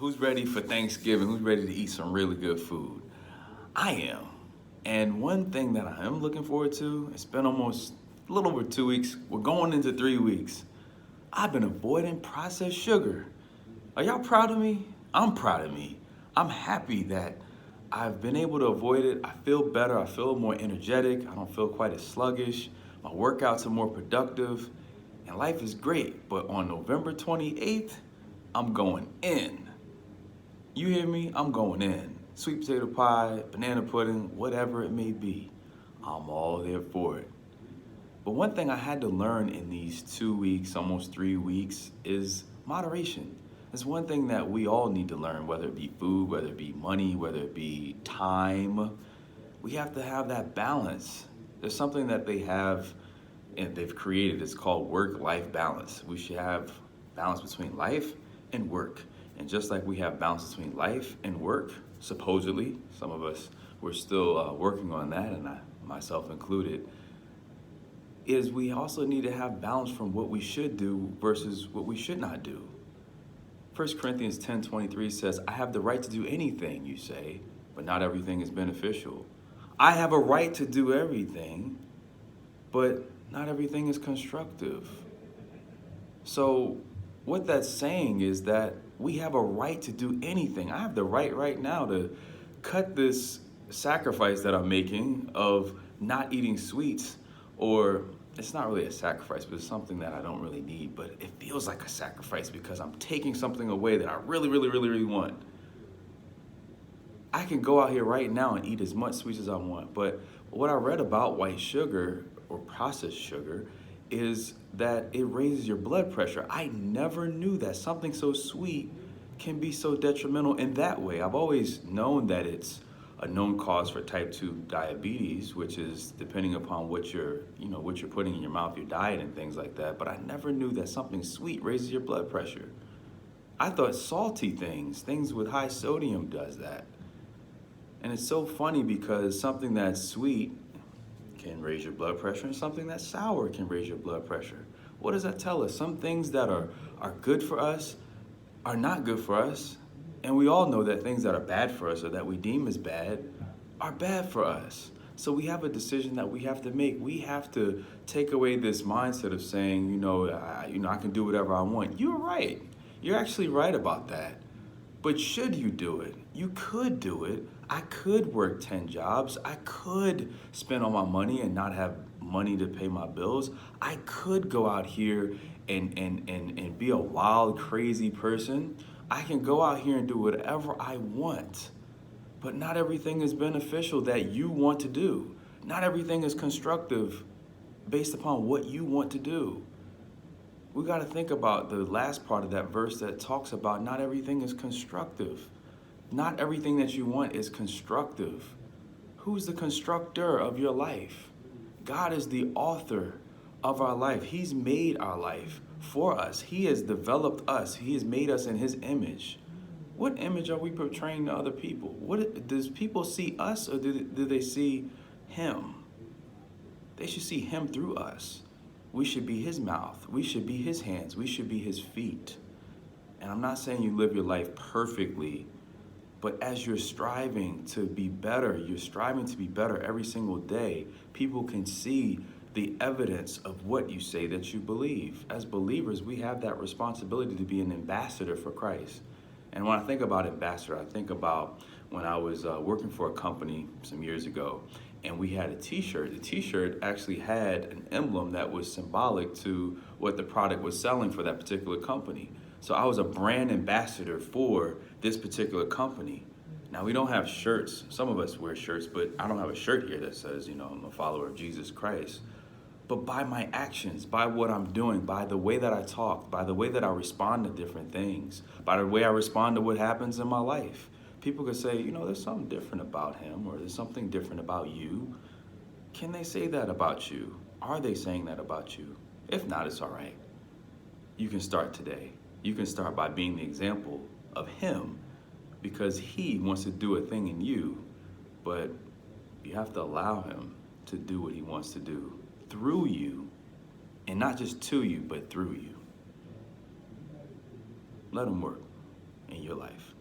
Who's ready for Thanksgiving? Who's ready to eat some really good food? I am. And one thing that I am looking forward to, it's been almost a little over 2 weeks. We're going into 3 weeks. I've been avoiding processed sugar. Are y'all proud of me? I'm proud of me. I'm happy that I've been able to avoid it. I feel better. I feel more energetic. I don't feel quite as sluggish. My workouts are more productive. And life is great. But on November 28th, I'm going in. You hear me? I'm going in. Sweet potato pie, banana pudding, whatever it may be. I'm all there for it. But one thing I had to learn in these 2 weeks, almost 3 weeks, is moderation. It's one thing that we all need to learn, whether it be food, whether it be money, whether it be time. We have to have that balance. There's something that they have and they've created. It's called work-life balance. We should have balance between life and work. And just like we have balance between life and work, supposedly, some of us, we're still working on that, and I, myself included, is we also need to have balance from what we should do versus what we should not do. 1 Corinthians 10:23 says, I have the right to do anything, you say, but not everything is beneficial. I have a right to do everything, but not everything is constructive. So what that's saying is that we have a right to do anything. I have the right now to cut this sacrifice that I'm making of not eating sweets, or it's not really a sacrifice, but it's something that I don't really need, but it feels like a sacrifice because I'm taking something away that I really want. I can go out here right now and eat as much sweets as I want, but what I read about white sugar or processed sugar is that it raises your blood pressure. I never knew that something so sweet can be so detrimental in that way. I've always known that it's a known cause for type 2 diabetes, which is depending upon what you're putting in your mouth, your diet and things like that. But I never knew that something sweet raises your blood pressure. I thought salty things with high sodium does that. And it's so funny because something that's sweet can raise your blood pressure, and something that's sour can raise your blood pressure. What does that tell us? Some things that are good for us are not good for us. And we all know that things that are bad for us or that we deem as bad are bad for us. So we have a decision that we have to make. We have to take away this mindset of saying, I can do whatever I want. You're right. You're actually right about that. But should you do it? You could do it. I could work 10 jobs. I could spend all my money and not have money to pay my bills. I could go out here and be a wild, crazy person. I can go out here and do whatever I want. But not everything is beneficial that you want to do. Not everything is constructive based upon what you want to do. We got to think about the last part of that verse that talks about not everything is constructive. Not everything that you want is constructive. Who's the constructor of your life? God is the author of our life. He's made our life for us. He has developed us. He has made us in his image. What image are we portraying to other people? Does people see us, or do they see him? They should see him through us. We should be his mouth. We should be his hands. We should be his feet. And I'm not saying you live your life perfectly, but as you're striving to be better, you're striving to be better every single day, people can see the evidence of what you say that you believe. As believers, we have that responsibility to be an ambassador for Christ. And when I think about ambassador, I think about when I was working for a company some years ago, and we had a t-shirt. The t-shirt actually had an emblem that was symbolic to what the product was selling for that particular company. So I was a brand ambassador for this particular company. Now, we don't have shirts. Some of us wear shirts, but I don't have a shirt here that says, I'm a follower of Jesus Christ. But by my actions, by what I'm doing, by the way that I talk, by the way that I respond to different things, by the way I respond to what happens in my life, people could say, there's something different about him, or there's something different about you. Can they say that about you? Are they saying that about you? If not, it's all right. You can start today. You can start by being the example of him, because he wants to do a thing in you, but you have to allow him to do what he wants to do through you, and not just to you, but through you. Let him work. in your life.